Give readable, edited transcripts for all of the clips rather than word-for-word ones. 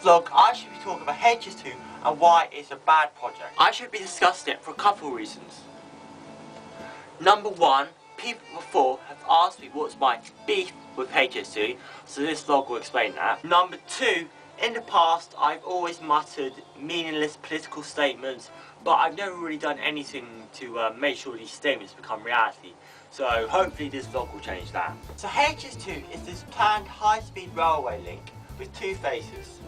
vlog, I should be talking about HS2 and why it's a bad project. I should be discussing it for a couple of reasons. Number one, people before have asked me what's my beef with HS2, so this vlog will explain that. Number two, in the past I've always muttered meaningless political statements, but I've never really done anything to make sure these statements become reality. So hopefully this vlog will change that. So HS2 is this planned high-speed railway link with two phases.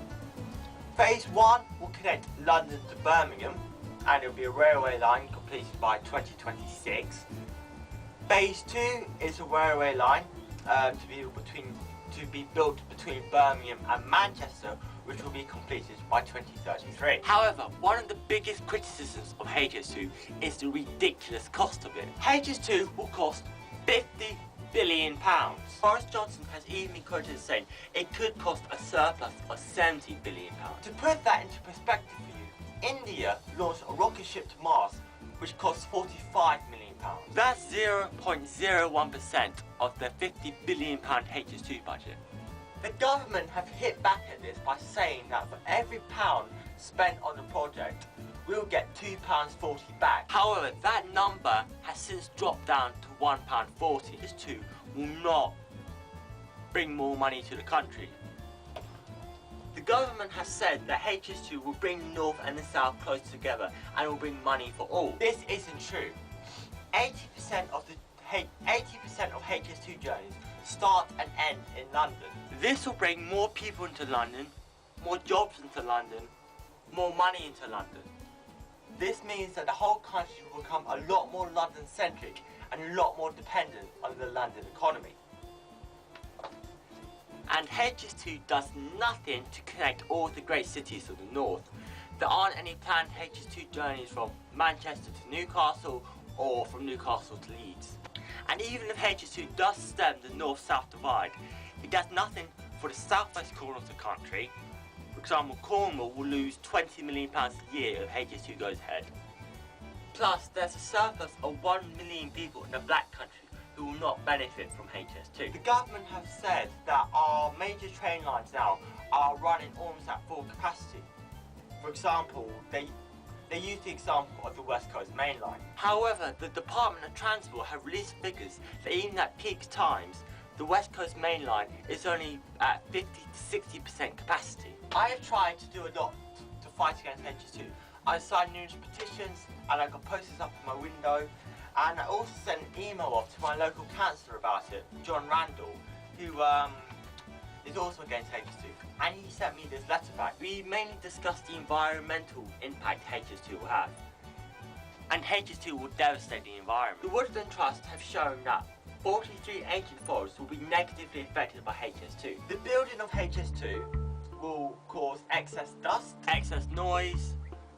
Phase 1 will connect London to Birmingham, and it will be a railway line completed by 2026. Phase 2 is a railway line to be built between Birmingham and Manchester, which will be completed by 2033. However, one of the biggest criticisms of HS2 is the ridiculous cost of it. HS2 will cost £50 billion. Boris Johnson has even been quoted as saying it could cost a surplus of £70 billion. To put that into perspective for you, India launched a rocket ship to Mars which costs £45 million. That's 0.01% of the £50 billion HS2 budget. The government have hit back at this by saying that for every pound spent on the project, we'll get £2.40 back. However, that number has since dropped down to £1.40. HS2 will not bring more money to the country. The government has said that HS2 will bring the North and the South closer together and will bring money for all. This isn't true. 80% of HS2 journeys start and end in London. This will bring more people into London, more jobs into London, more money into London. This means that the whole country will become a lot more London-centric and a lot more dependent on the London economy. And HS2 does nothing to connect all the great cities of the north. There aren't any planned HS2 journeys from Manchester to Newcastle or from Newcastle to Leeds. And even if HS2 does stem the north-south divide, it does nothing for the southwest corner of the country. For example, Cornwall will lose £20 million a year if HS2 goes ahead. Plus, there's a surplus of 1 million people in the Black Country who will not benefit from HS2. The government have said that our major train lines now are running almost at full capacity. For example, they use the example of the West Coast Main Line. However, the Department of Transport have released figures that even at peak times, the West Coast Main Line is only at 50 to 60% capacity. I have tried to do a lot to fight against HS2. I signed numerous petitions and I got posters up in my window, and I also sent an email off to my local councillor about it, John Randall, who is also against HS2, and he sent me this letter back. We mainly discussed the environmental impact HS2 will have, and HS2 will devastate the environment. The Woodland Trust have shown that 43 ancient forests will be negatively affected by HS2. The building of HS2 will cause excess dust, excess noise,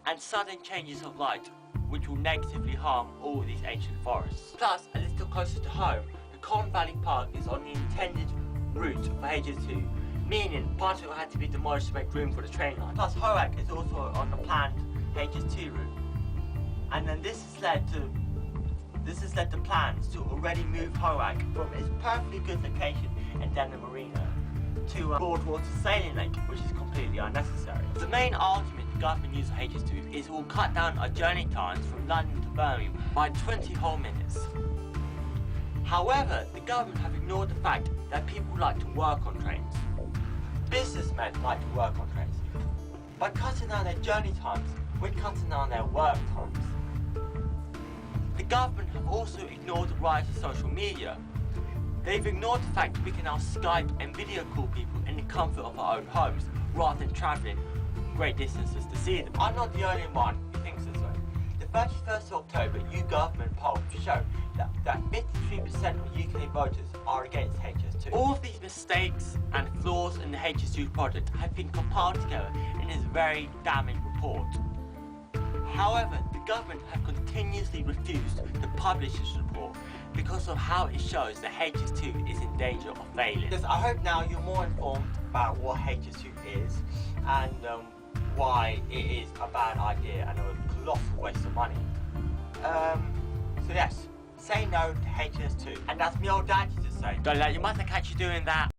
and sudden changes of light, which will negatively harm all these ancient forests. Plus, a little closer to home, the Colne Valley Park is on the intended route for HS2, meaning part of it had to be demolished to make room for the train line. Plus, Horak is also on the planned HS2 route, and then this has led to plans to already move Horak from its perfectly good location in Denham Marina to a Broadwater sailing lake, which is completely unnecessary. The main argument the government uses for HS2 is it will cut down our journey times from London to Birmingham by 20 whole minutes. However, the government have ignored the fact that people like to work on trains. Businessmen like to work on trains. By cutting down their journey times, we're cutting down their work times. The government have also ignored the rise of social media. They've ignored the fact that we can now Skype and video call people in the comfort of our own homes rather than travelling great distances to see them. I'm not the only one who thinks this way. The 31st of October YouGovernment poll showed that 53% of UK voters are against HS2. All of these mistakes and flaws in the HS2 project have been compiled together in this very damning report. However, the government have continuously refused to publish this report because of how it shows that HS2 is in danger of failing. I hope now you're more informed about what HS2 is and why it is a bad idea and a colossal waste of money. So yes, say no to HS2. And as my old dad used to say, don't let your mother catch you doing that.